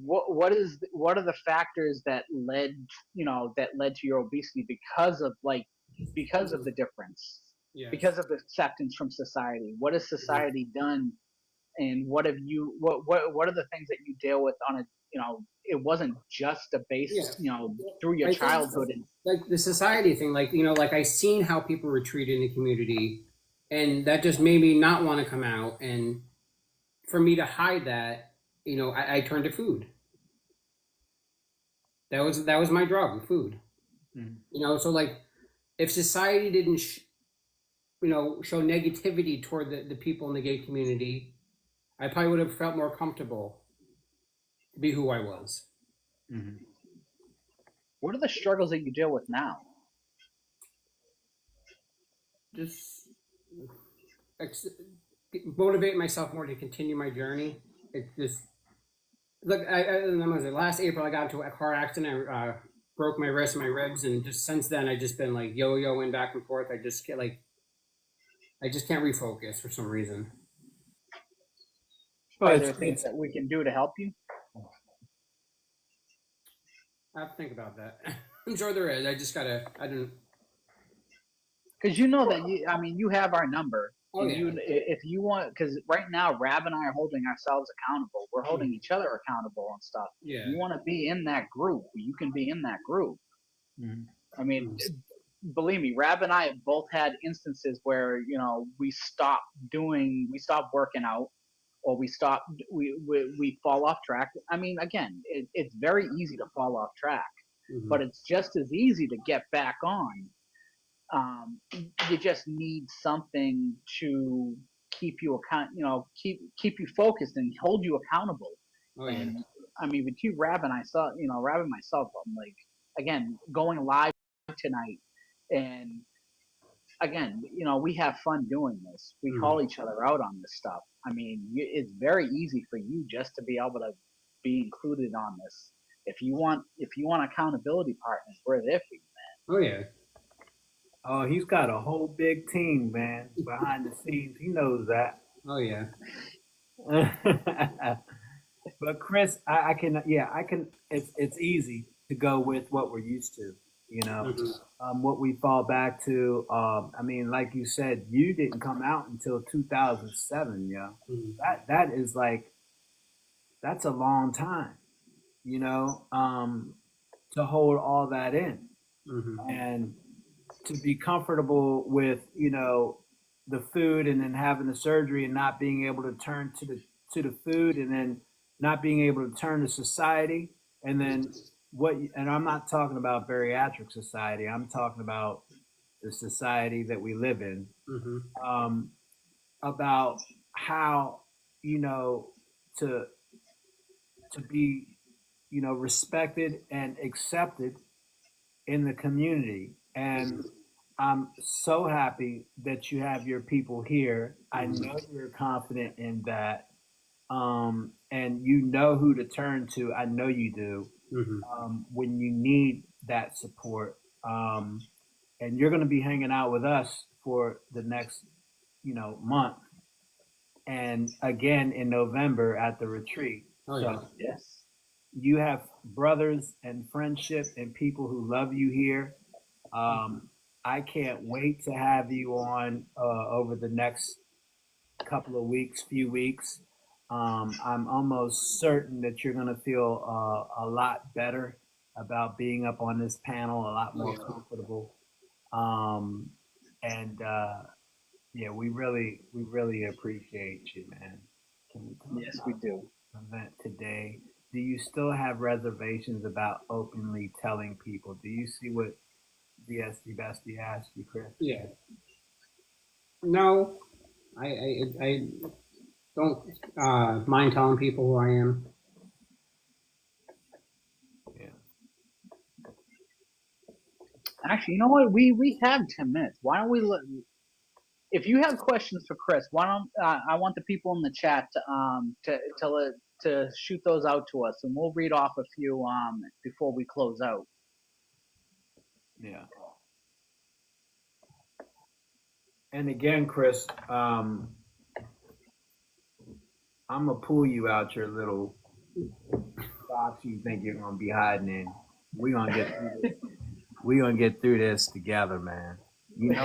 what are the factors that led to your obesity because of the difference, because of the acceptance from society. What has society done? And what have you? What are the things that you deal with on a? It wasn't just a base. Through your childhood, and like the society thing. Like I seen how people were treated in the community, and that just made me not want to come out. And for me to hide that, I turned to food. That was my drug, food. Mm-hmm. So like, if society didn't, show negativity toward the people in the gay community, I probably would have felt more comfortable to be who I was. Mm-hmm. What are the struggles that you deal with now? Just motivate myself more to continue my journey. It's just look. Last April I got into a car accident. I broke my wrist and my ribs, and just since then I just been like yo-yoing back and forth. I just can't refocus for some reason. Are there things that we can do to help you? I have to think about that. I'm sure there is. I just gotta. I don't. Because you know that you have our number. Oh, yeah. If you want, because right now Rab and I are holding ourselves accountable. We're holding each other accountable and stuff. Yeah. If you want to be in that group, you can be in that group. Mm-hmm. I mean, believe me, Rab and I have both had instances where we stopped working out, or we fall off track. I mean, again, it's very easy to fall off track, but it's just as easy to get back on. You just need something to keep you keep you focused and hold you accountable. Oh, yeah. And I mean, with you, Rab and myself, I'm like, again, going live tonight, and again, we have fun doing this. We call each other out on this stuff. I mean, it's very easy for you just to be able to be included on this. If you want accountability partners, we're there for you, man. Oh, yeah. Oh, he's got a whole big team, man, behind the scenes. He knows that. Oh, yeah. But Chris, I can. It's easy to go with what we're used to. What we fall back to. I mean, like you said, you didn't come out until 2007. Yeah, that is that's a long time. To hold all that in, and to be comfortable with the food, and then having the surgery and not being able to turn to the food, and then not being able to turn to society, and then and I'm not talking about bariatric society, I'm talking about the society that we live in. About how to be respected and accepted in the community. And I'm so happy that you have your people here. I know you're confident in that. And you know who to turn to. I know you do. When you need that support. And you're going to be hanging out with us for the next, month. And again in November at the retreat. Oh, yeah. So, yes. You have brothers and friendship and people who love you here. I can't wait to have you on over the next few weeks. I'm almost certain that you're going to feel a lot better about being up on this panel, a lot more comfortable. Yeah, we really appreciate you, man. Yes, we do. Event today. Do you still have reservations about openly telling people? Do you see what DSD Bestie asked you, Chris? Yeah. No, I don't mind telling people who I am. Yeah. Actually, you know what? We have 10 minutes. Why don't we if you have questions for Chris, why don't I want the people in the chat to shoot those out to us, and we'll read off a few before we close out. Yeah. And again, Chris, I'm gonna pull you out your little box you think you're gonna be hiding in. We're gonna get through this. We're gonna get through this together, man. You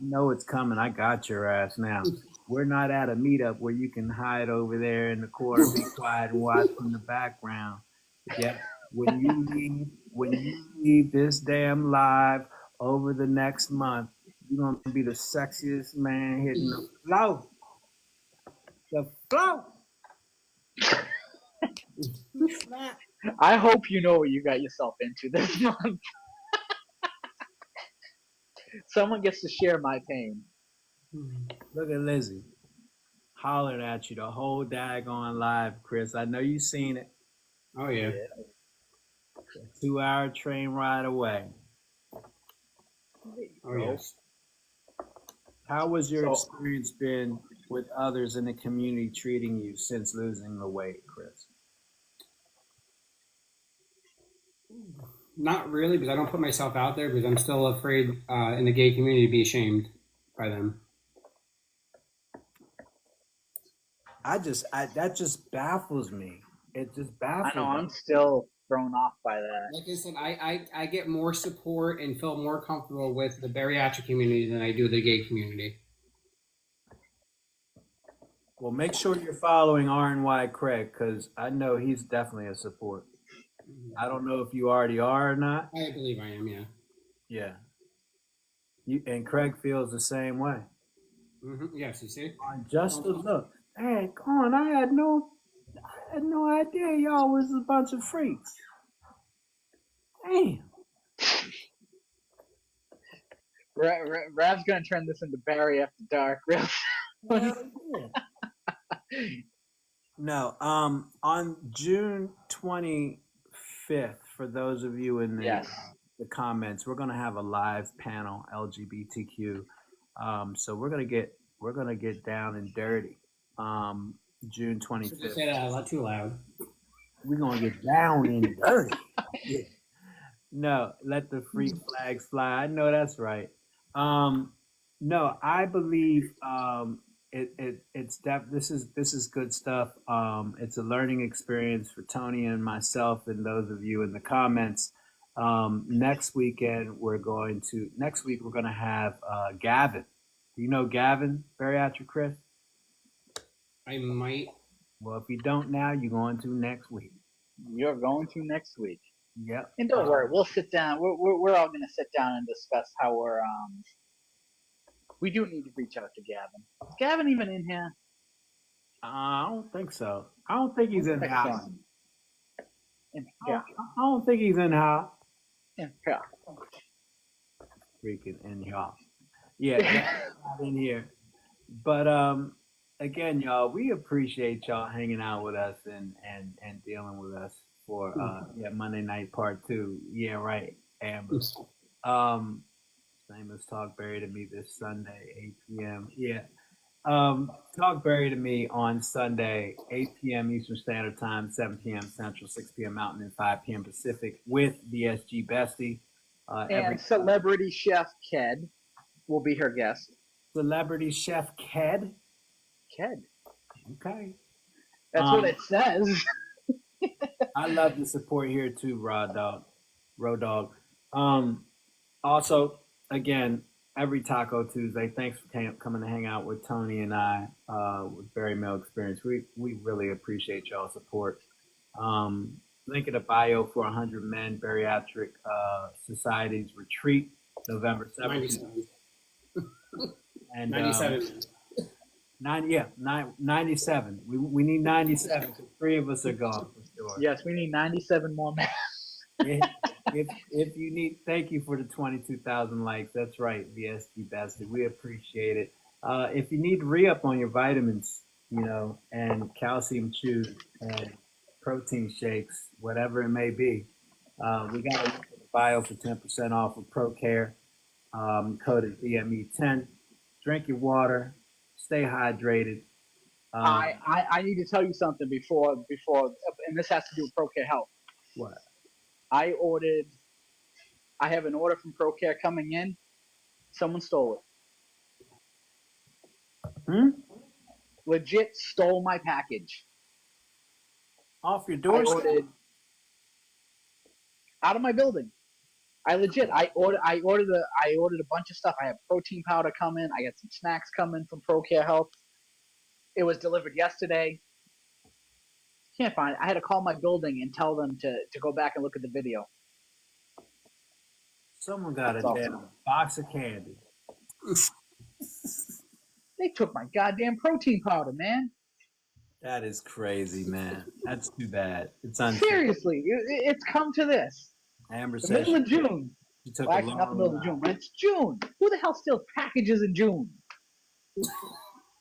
know it's coming. I got your ass now. We're not at a meetup where you can hide over there in the corner, be quiet, and watch from the background. Yeah. When you leave this damn live over the next month, You're gonna be the sexiest man hitting the flow. The flow. I hope you know what you got yourself into this month. Someone gets to share my pain. Look at Lizzie hollering at you the whole daggone live, Chris. I know you seen it. Oh yeah. 2-hour train ride away. Oh yes. How was your So- experience been with others in the community treating you since losing the weight, Chris? Not really, because I don't put myself out there because I'm still afraid in the gay community to be shamed by them. That just baffles me. It just baffles I know, me. I'm still thrown off by that. Like I said, I get more support and feel more comfortable with the bariatric community than I do the gay community. Well, make sure you're following RNY Craig, because I know he's definitely a support. I don't know if you already are or not. I believe I am, yeah. Yeah. And Craig feels the same way. Yes, you see? On just a look. Hey, come on, I had no idea y'all was a bunch of freaks. Damn. Rav's gonna turn this into Barry After Dark. Real Hell yeah. No, on June 25th, for those of you in the comments, we're gonna have a live panel LGBTQ. So we're gonna get down and dirty. June 25th. Say that a lot too loud. We're gonna get down and dirty. Yeah. No, let the freak flags fly. I know that's right. No, I believe this is good stuff. It's a learning experience for Tony and myself and those of you in the comments. Next week we're gonna have Gavin. Do you know Gavin, bariatric Chris? I might. Well, if you don't now, you're going to next week. You're going to next week. Yep. And don't worry, we'll sit down. We're all gonna sit down and discuss how we're We do need to reach out to Gavin. Is Gavin even in here? I don't think so. I don't think he's in house. Yeah. I don't think he's in house. Yeah. Freaking in here. Yeah, not in here. But again, y'all, we appreciate y'all hanging out with us and dealing with us for Monday night part 2. Yeah, right, Amber. Same as Talk Barry to me this Sunday, 8 p.m. Yeah. Talk Barry to me on Sunday, 8 p.m. Eastern Standard Time, 7 p.m. Central, 6 p.m. Mountain, and 5 p.m. Pacific with BSG Bestie. And celebrity chef Ked will be her guest. Celebrity chef Ked. Ked. Okay. That's what it says. I love the support here too, Road Dog. Also, again, every Taco Tuesday, thanks for coming to hang out with Tony and I with Barry Mill Experience. We really appreciate y'all's support. Link in the bio for 100 Men Bariatric Society's retreat, November 7th. 97. 97. We need 97 because 3 of us are gone for sure. Yes, we need 97 more men. If you need, thank you for the 22,000 likes. That's right, VSG Bastard. We appreciate it. If you need re-up on your vitamins, and calcium chews and protein shakes, whatever it may be, we got a bio for 10% off of ProCare. Code is DME10. Drink your water. Stay hydrated. I need to tell you something before, and this has to do with ProCare Health. What? I have an order from ProCare coming in. Someone stole it. Legit stole my package. Off your doorstep? Out of my building. I ordered a bunch of stuff. I have protein powder coming. I got some snacks coming from ProCare Health. It was delivered yesterday. Can't find it. I had to call my building and tell them to go back and look at the video. Someone got a damn box of candy. They took my goddamn protein powder, man. That is crazy, man. That's too bad. It's unfair. Seriously, it's come to this. Amber The says middle of June. she took Well, a actually, not the long middle of June, but it's June. Who the hell steals packages in June?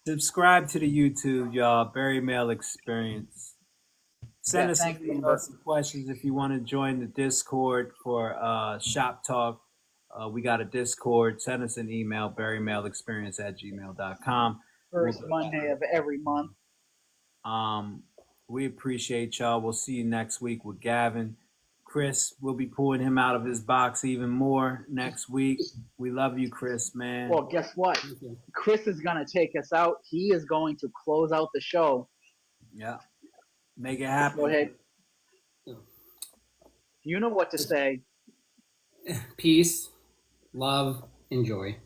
Subscribe to the YouTube, y'all. Barry Mail Experience. Send us some questions if you want to join the Discord for Shop Talk. We got a Discord. Send us an email, barrymailexperience@gmail.com. First Monday of every month. We appreciate y'all. We'll see you next week with Gavin. Chris, we'll be pulling him out of his box even more next week. We love you, Chris, man. Well, guess what? Chris is going to take us out. He is going to close out the show. Yeah. Make it happen. Go ahead. You know what to say. Peace, love, enjoy.